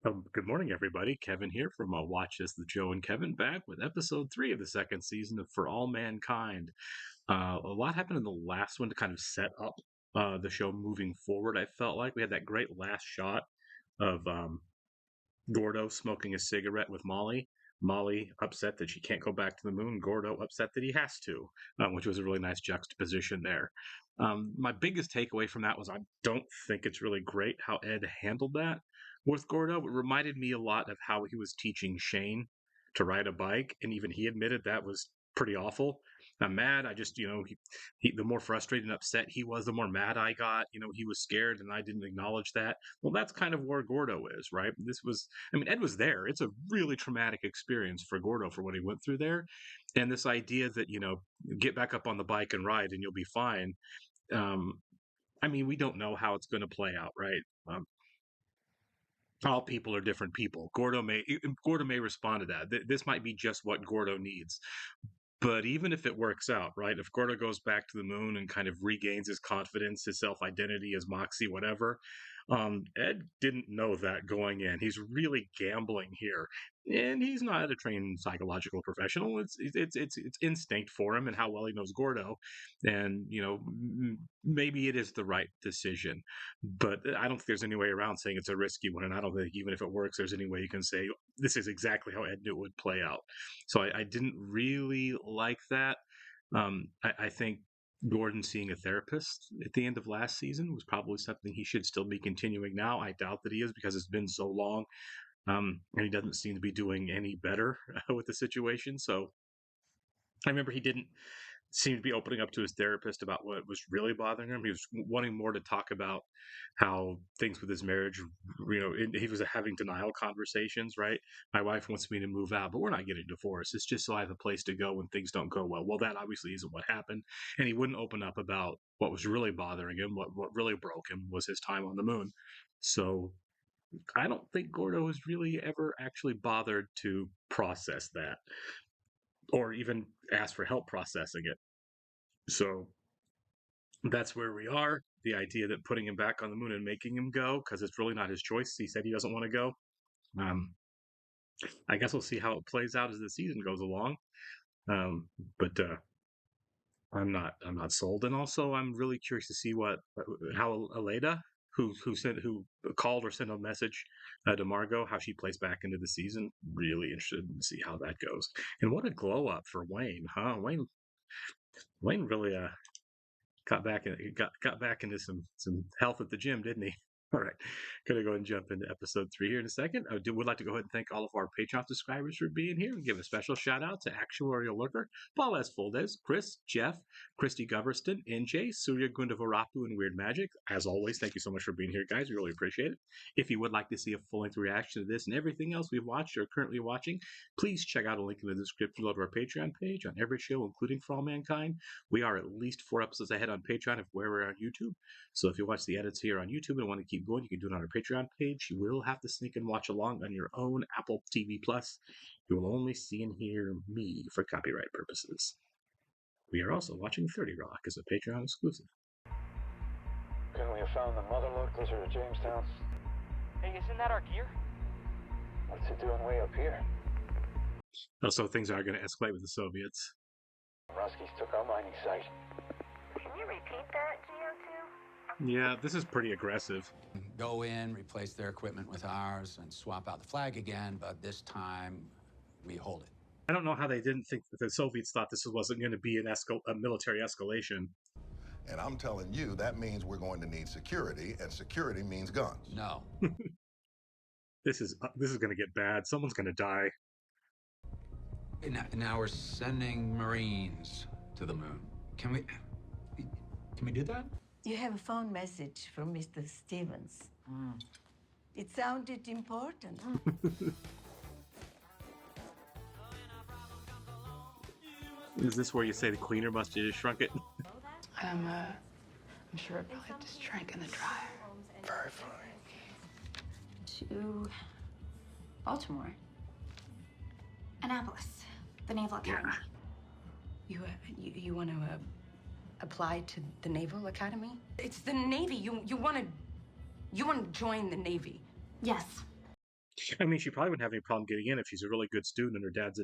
Good morning, everybody. Kevin here from Watch This with Joe and Kevin, back with episode 3 of the second season of For All Mankind. A lot happened in the last one to kind of set up the show moving forward. I felt like we had that great last shot of Gordo smoking a cigarette with Molly. Molly upset that she can't go back to the moon. Gordo upset that he has to, which was a really nice juxtaposition there. My biggest takeaway from that was I don't think it's really great how Ed handled that with Gordo. It reminded me a lot of how he was teaching Shane to ride a bike, and even he admitted that was pretty awful. I'm mad. I just, the more frustrated and upset he was, the more mad I got. He was scared, and I didn't acknowledge that. Well, that's kind of where Gordo is, right? Ed was there. It's a really traumatic experience for Gordo for what he went through there. And this idea that, get back up on the bike and ride and you'll be fine. Um, we don't know how it's going to play out, right? All people are different people. Gordo may respond to that. This might be just what Gordo needs. But even if it works out, right? If Gordo goes back to the moon and kind of regains his confidence, his self-identity as Moxie, whatever, Ed didn't know that going in. He's really gambling here, and he's not a trained psychological professional. It's instinct for him and how well he knows Gordo, and maybe it is the right decision. But I don't think there's any way around saying it's a risky one, and I don't think even if it works, there's any way you can say this is exactly how Ed knew it would play out. So I didn't really like that. I think Gordon seeing a therapist at the end of last season was probably something he should still be continuing now. I doubt that he is because it's been so long, and he doesn't seem to be doing any better with the situation. So I remember he didn't seem to be opening up to his therapist about what was really bothering him. He was wanting more to talk about how things with his marriage, he was having denial conversations, right? My wife wants me to move out, but we're not getting divorced. It's just so I have a place to go when things don't go well. Well, that obviously isn't what happened. And he wouldn't open up about what was really bothering him. What really broke him was his time on the moon. So I don't think Gordo has really ever actually bothered to process that or even ask for help processing it. So that's where we are. The idea that putting him back on the moon and making him go, because it's really not his choice. He said he doesn't want to go. Um, I guess we'll see how it plays out as the season goes along. But I'm not sold. And also, I'm really curious to see how Aleda, who called or sent a message to Margot, how she plays back into the season. Really interested to see how that goes. And what a glow up for Wayne, huh? Wayne really got back into some health at the gym, didn't he? All right, gonna go ahead and jump into episode 3 here in a second. I would like to go ahead and thank all of our Patreon subscribers for being here and give a special shout out to Actuarial Lurker, Paul S. Fuldez, Chris, Jeff, Christy Goverston, NJ, Surya Gundavarapu, and Weird Magic. As always, thank you so much for being here, guys. We really appreciate it. If you would like to see a full-length reaction to this and everything else we've watched or are currently watching, please check out a link in the description below to our Patreon page on every show, including For All Mankind. We are at least 4 episodes ahead on Patreon of where we're on YouTube. So if you watch the edits here on YouTube and want to keep going, you can do it on our Patreon page. You will have to sneak and watch along on your own Apple TV Plus. You will only see and hear me for copyright purposes. We are also watching 30 Rock as a Patreon exclusive. Couldn't we have found the mother lode closer to Jamestown? Hey, isn't that our gear? What's it doing way up here? So things are going to escalate with the Soviets. Ruskies took our mining site. Can you repeat that, GO2? Yeah, this is pretty aggressive. Go in, replace their equipment with ours, and swap out the flag again, but this time we hold it. I don't know how they didn't think that the Soviets thought this wasn't going to be a military escalation. And I'm telling you, that means we're going to need security, and security means guns. No. This is going to get bad. Someone's going to die. Now we're sending Marines to the moon. Can we do that? You have a phone message from Mr. Stevens. It sounded important. Is this where you say the cleaner must have just shrunk it? I'm sure it probably just drank in the dryer. Very funny. To Baltimore. Annapolis, the Naval Academy. You want to apply to the Naval Academy? It's the Navy. You want to join the Navy. Yes. I mean, she probably wouldn't have any problem getting in if she's a really good student and her dad's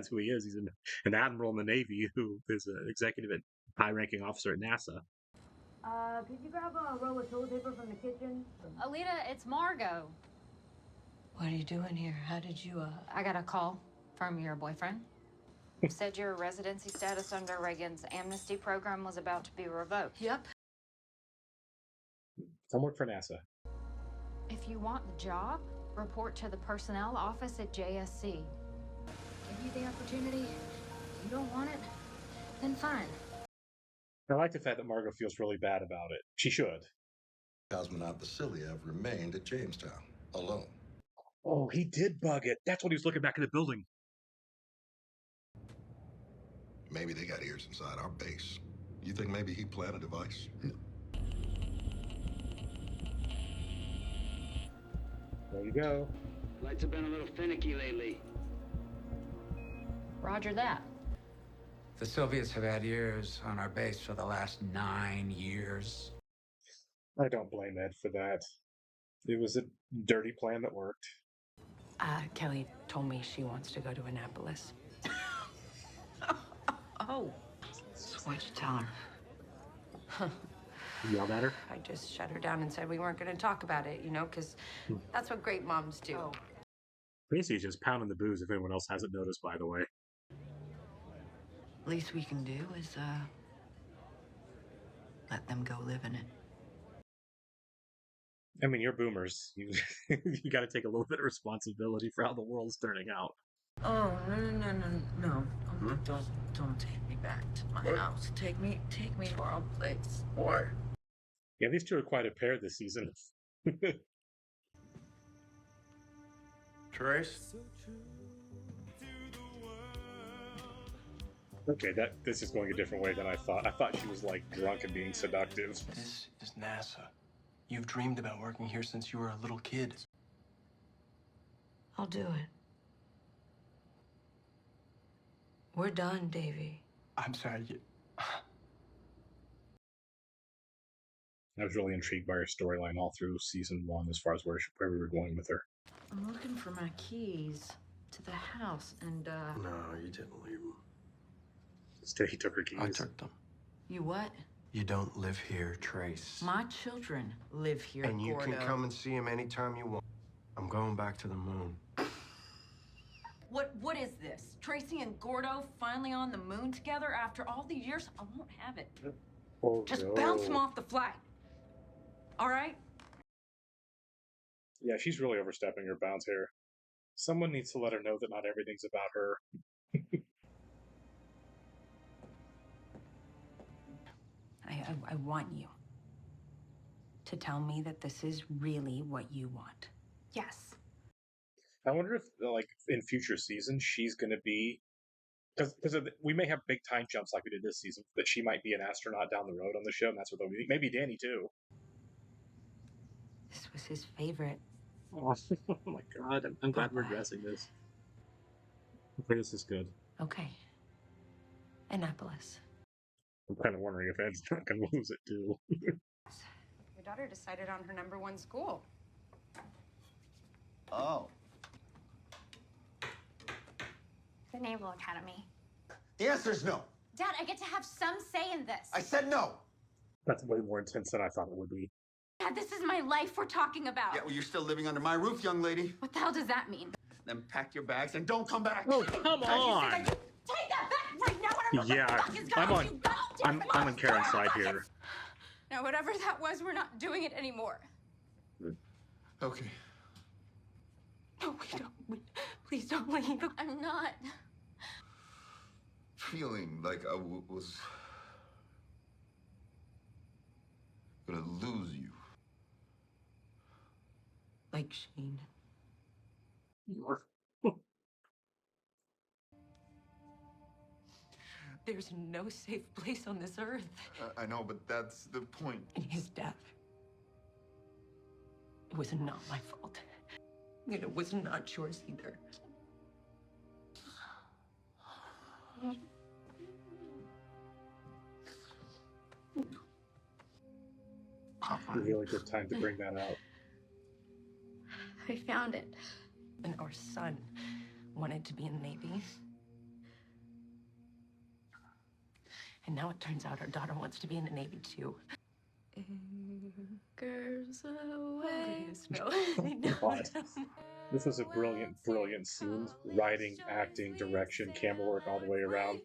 who he is. He's an admiral in the Navy who is an executive and high-ranking officer at NASA. Could you grab a roll of toilet paper from the kitchen? Alita, it's Margot. What are you doing here? How did you, I got a call from your boyfriend. Said your residency status under Reagan's amnesty program was about to be revoked. Yep. Come work for NASA. If you want the job, report to the personnel office at JSC. Give you the opportunity. If you don't want it, then fine. I like the fact that Margot feels really bad about it. She should. Cosmonaut Vasiliev remained at Jamestown, alone. Oh, he did bug it. That's when he was looking back in the building. Maybe they got ears inside our base. You think maybe he planted a device? There you go. Lights have been a little finicky lately. Roger that. The Soviets have had ears on our base for the last 9 years. I don't blame Ed for that. It was a dirty plan that worked. Kelly told me she wants to go to Annapolis. Oh. So what'd you tell her? You yelled at her? I just shut her down and said we weren't going to talk about it, because that's what great moms do. Oh. Basically, just pounding the booze if anyone else hasn't noticed, by the way. Least we can do is, let them go live in it. I mean, you're boomers. You got to take a little bit of responsibility for how the world's turning out. Oh, no. Oh, don't take me back to my house. Take me to our own place. Why? Yeah, these two are quite a pair this season. Trace? Okay, this is going a different way than I thought. I thought she was like drunk and being seductive. This is NASA. You've dreamed about working here since you were a little kid. I'll do it. We're done, Davy. I'm sorry. I was really intrigued by her storyline all through season 1 as far as where we were going with her. I'm looking for my keys to the house, and, No, you didn't leave them. Instead, he took her keys. I took them. You what? You don't live here, Trace. My children live here, And you Gordo. can come and see him anytime you want. I'm going back to the moon. What is this? Tracy and Gordo finally on the moon together after all these years? I won't have it. Oh, Just no. bounce them off the flight. All right? Yeah, she's really overstepping her bounds here. Someone needs to let her know that not everything's about her. I want you to tell me that this is really what you want. Yes. I wonder if, like, in future seasons, she's going to be... Because we may have big time jumps like we did this season, but she might be an astronaut down the road on the show, and that's what they'll be. Maybe Danny, too. This was his favorite. Oh my god, I'm glad we're addressing this. Hopefully this is good. Okay. Annapolis. I'm kind of wondering if Ed's not going to lose it, too. Your daughter decided on her #1 school. Oh. The Naval Academy. The answer is no. Dad, I get to have some say in this. I said no. That's way more intense than I thought it would be. Dad, this is my life we're talking about. Yeah, well, you're still living under my roof, young lady. What the hell does that mean? Then pack your bags and don't come back. Oh, come on! Take that back right now. I don't know Yeah, what the fuck is going on. You don't I'm on Karen's side here. Now, whatever that was, we're not doing it anymore. Okay. No, please don't leave. I'm not. Feeling like I was gonna lose you. Like Shane. There's no safe place on this earth. I know, but that's the point. And his death. It was not my fault. And it was not yours either. Really good time to bring that out. I found it. And our son wanted to be in the Navy. And now it turns out our daughter wants to be in the Navy too. Anchors away. God. This was a brilliant, brilliant scene. Writing, acting, direction, camera work all the way around.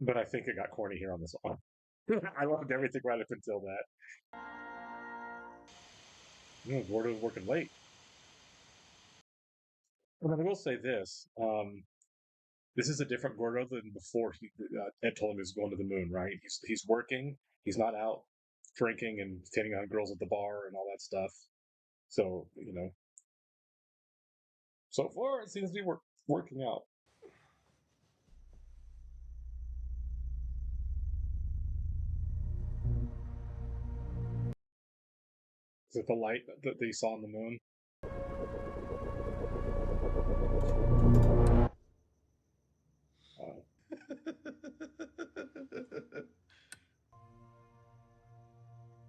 But I think it got corny here on this one. I loved everything right up until that. Gordo was working late. And I will say this. This is a different Gordo than before Ed told him he was going to the moon, right? He's working. He's not out drinking and hitting on girls at the bar and all that stuff. So, so far it seems to be working out. Is it the light that they saw on the moon?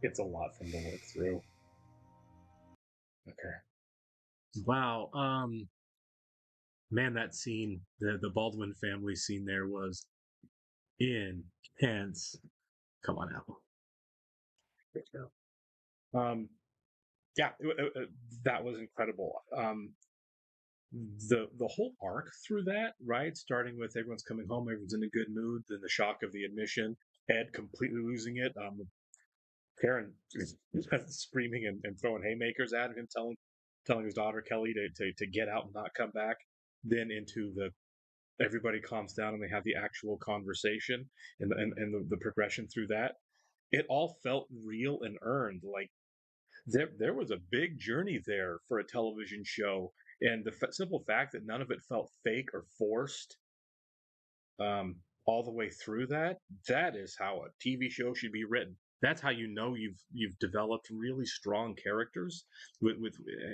It's a lot for him to work through. Okay. Wow. Man, that scene, the Baldwin family scene there was intense. Come on, Apple. Yeah, that was incredible. The whole arc through that, right? Starting with everyone's coming home, everyone's in a good mood, then the shock of the admission, Ed completely losing it, Karen screaming and throwing haymakers at him, telling his daughter Kelly to get out and not come back. Then into everybody calms down and they have the actual conversation and the progression through that. It all felt real and earned. Like there was a big journey there for a television show, and the simple fact that none of it felt fake or forced, all the way through that is how a TV show should be written. That's how you've developed really strong characters with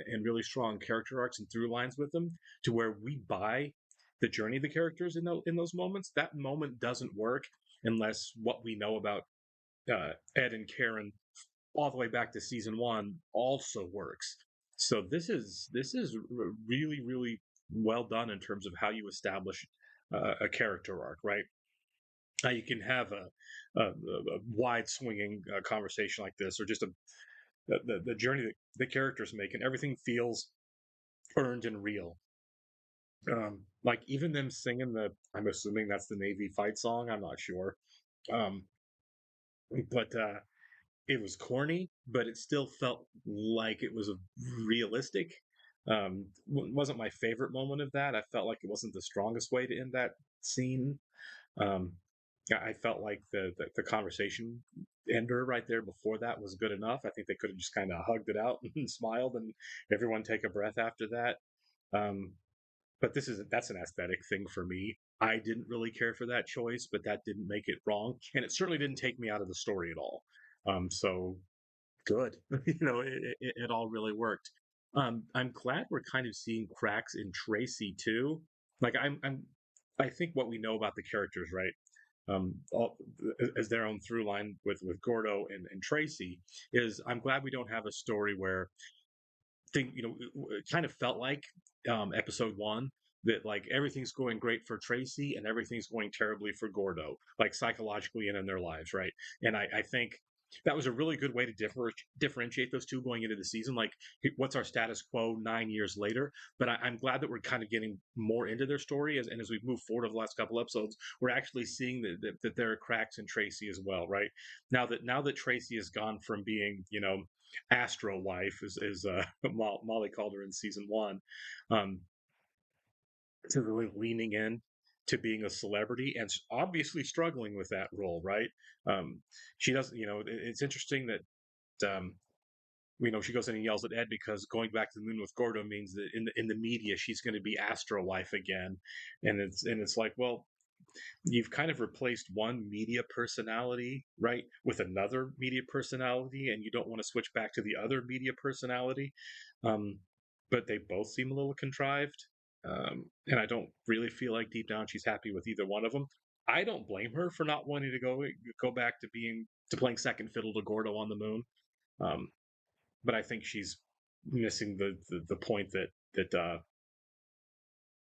and really strong character arcs and through lines with them, to where we buy the journey of the characters in those moments. That moment doesn't work unless what we know about Ed and Karen all the way back to season 1 also works. So this is really, really well done in terms of how you establish a character arc, right? You can have a wide swinging conversation like this, or just the journey that the characters make, and everything feels earned and real. Like even them singing I'm assuming that's the Navy fight song. I'm not sure. But it was corny, but it still felt like it was realistic. Wasn't my favorite moment of that. I felt like it wasn't the strongest way to end that scene. Um, I felt like the conversation ender right there before that was good enough. I think they could have just kind of hugged it out and smiled, and everyone take a breath after that. But that's an aesthetic thing for me. I didn't really care for that choice, but that didn't make it wrong, and it certainly didn't take me out of the story at all. So good. It all really worked. I'm glad we're kind of seeing cracks in Tracy too. Like I think what we know about the characters, right? As their own through line with Gordo and Tracy, is I'm glad we don't have a story where it kind of felt like episode 1, that like everything's going great for Tracy and everything's going terribly for Gordo, like psychologically and in their lives, right? And I think that was a really good way to differentiate those two going into the season. Like, what's our status quo 9 years later? But I'm glad that we're kind of getting more into their story, and as we move forward over the last couple episodes, we're actually seeing that there are cracks in Tracy as well, right? Now that Tracy has gone from being, Astro wife, as Molly called her in season 1, to really leaning in to being a celebrity and obviously struggling with that role, right? She doesn't, it's interesting that she goes in and yells at Ed because going back to the moon with Gordo means that in the media she's going to be Astro wife again, and it's like, well, you've kind of replaced one media personality, right, with another media personality, and you don't want to switch back to the other media personality. But they both seem a little contrived, and I don't really feel like deep down she's happy with either one of them. I don't blame her for not wanting to go back to playing second fiddle to Gordo on the moon, but I think she's missing the point that that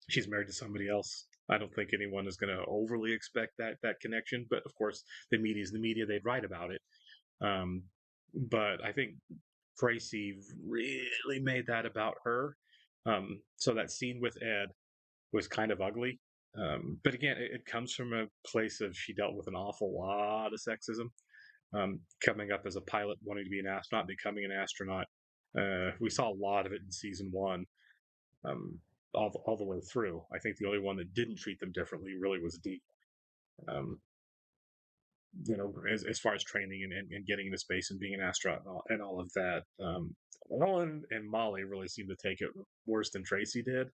she's married to somebody else. I don't think anyone is going to overly expect that connection, but of course, the media is the media; they'd write about it. Um, but I think Tracy really made that about her. So that scene with Ed was kind of ugly. But again, it comes from a place of she dealt with an awful lot of sexism. Coming up as a pilot, wanting to be an astronaut, becoming an astronaut. We saw a lot of it in season one, um, all the way through. I think the only one that didn't treat them differently really was Dee. Um, as far as training and getting into space and being an astronaut and all of that. Nolan and Molly really seemed to take it worse than Tracy did.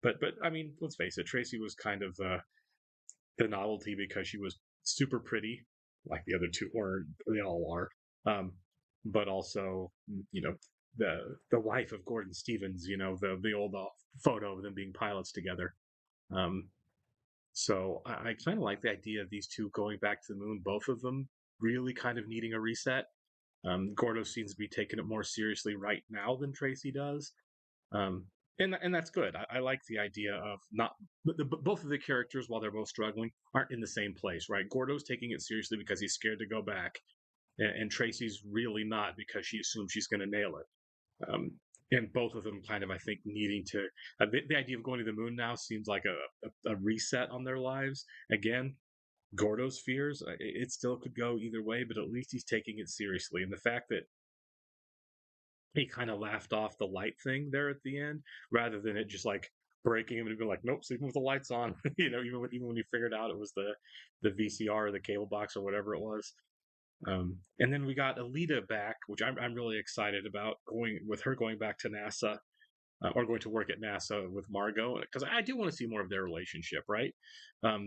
But I mean, let's face it, Tracy was kind of the novelty because she was super pretty, like the other two, or they all are. But also, the wife of Gordon Stevens, the old photo of them being pilots together. Um, so I kind of like the idea of these two going back to the moon, both of them really kind of needing a reset. Gordo seems to be taking it more seriously right now than Tracy does. Um, and that's good. I like the idea of not but both of the characters, while they're both struggling, aren't in the same place, right? Gordo's taking it seriously because he's scared to go back, and Tracy's really not because she assumes she's going to nail it. Um, and both of them kind of, I think, needing to. The idea of going to the moon now seems like a reset on their lives. Again, Gordo's fears, it still could go either way, but at least he's taking it seriously. And the fact that he kind of laughed off the light thing there at the end, rather than it just like breaking him and being like, nope, sleeping with the lights on. Even when he figured out it was the VCR or the cable box or whatever it was. And then we got Alita back, which I'm really excited about, going back to NASA, or going to work at NASA with Margot, because I do want to see more of their relationship, right?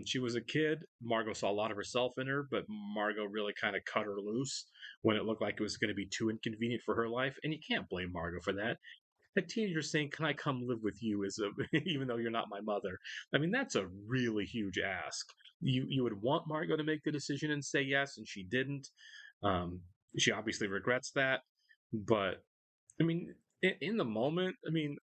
She was a kid. Margot saw a lot of herself in her, but Margot really kind of cut her loose when it looked like it was going to be too inconvenient for her life. And you can't blame Margot for that. A teenager saying, "Can I come live with you?" is even though you're not my mother. I mean, that's a really huge ask. You would want Margot to make the decision and say yes, and she didn't. Um, she obviously regrets that, but I mean, in the moment, I mean,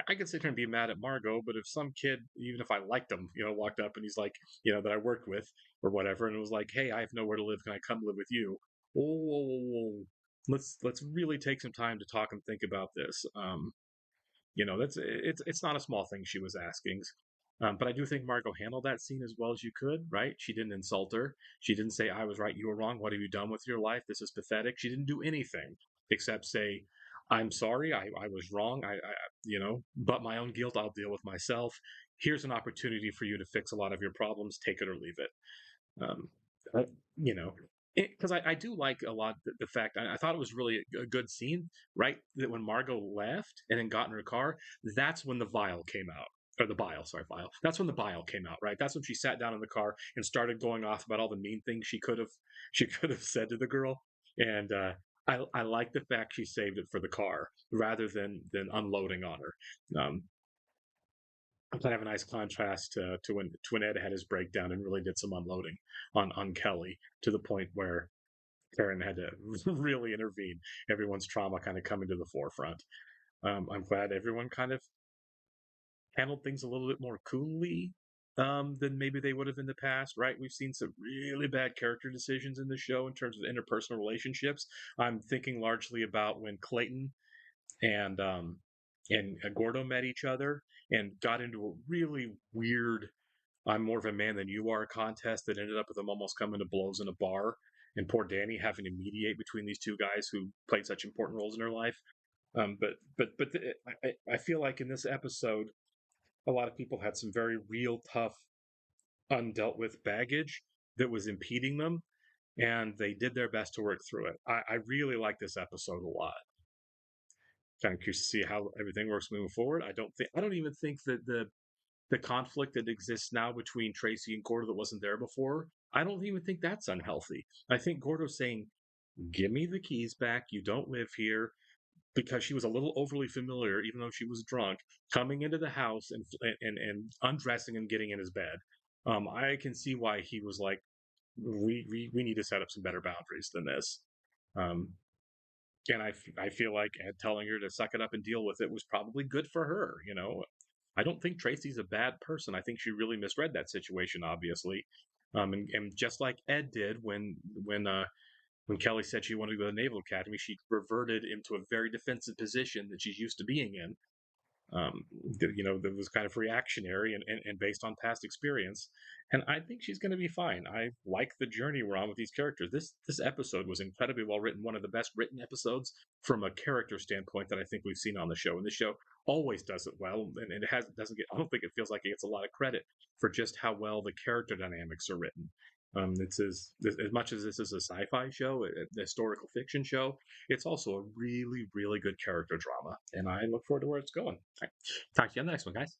I could sit here and be mad at Margot, but if some kid, even if I liked him, walked up and he's like, that I worked with or whatever, and it was like, "Hey, I have nowhere to live. Can I come live with you?" Whoa, whoa, whoa, whoa. Let's really take some time to talk and think about this. That's it's not a small thing she was asking. But I do think Margot handled that scene as well as you could, right? She didn't insult her. She didn't say, "I was right, you were wrong. What have you done with your life? This is pathetic." She didn't do anything except say, "I'm sorry. I was wrong. But my own guilt, I'll deal with myself. Here's an opportunity for you to fix a lot of your problems. Take it or leave it." Um, uh, you know, because I do like a lot the fact I thought it was really a good scene, right? That when Margot left and then got in her car, that's when the vial came out. Or the bile, sorry, bile. That's when the bile came out, right? That's when she sat down in the car and started going off about all the mean things she could have said to the girl. And I like the fact she saved it for the car rather than unloading on her. Kind of a nice contrast to when Ed had his breakdown and really did some unloading on Kelly, to the point where Karen had to really intervene. Everyone's trauma kind of coming to the forefront. I'm glad everyone kind of handled things a little bit more coolly than maybe they would have in the past, right? We've seen some really bad character decisions in the show in terms of interpersonal relationships. I'm thinking largely about when Clayton and Gordo met each other and got into a really weird "I'm more of a man than you are" contest that ended up with them almost coming to blows in a bar, and poor Danny having to mediate between these two guys who played such important roles in her life. I feel like in this episode, a lot of people had some very real, tough, undealt with baggage that was impeding them, and they did their best to work through it. I really like this episode a lot. Kind of curious to see how everything works moving forward. I don't even think that the conflict that exists now between Tracy and Gordo that wasn't there before, I don't even think that's unhealthy. I think Gordo's saying, "Give me the keys back. You don't live here," because she was a little overly familiar, even though she was drunk, coming into the house and undressing and getting in his bed. I can see why he was like, we need to set up some better boundaries than this. Um, And I feel like Ed telling her to suck it up and deal with it was probably good for her. I don't think Tracy's a bad person. I think she really misread that situation, obviously. And just like Ed did when Kelly said she wanted to go to the Naval Academy, she reverted into a very defensive position that she's used to being in. That was kind of reactionary and based on past experience. And I think she's going to be fine. I like the journey we're on with these characters. This episode was incredibly well written, one of the best written episodes from a character standpoint that I think we've seen on the show. And the show always does it well, and it has doesn't get. I don't think it feels like it gets a lot of credit for just how well the character dynamics are written. It's as much as this is a sci-fi show, a historical fiction show, it's also a really, really good character drama, and I look forward to where it's going. All right. Talk to you on the next one, guys.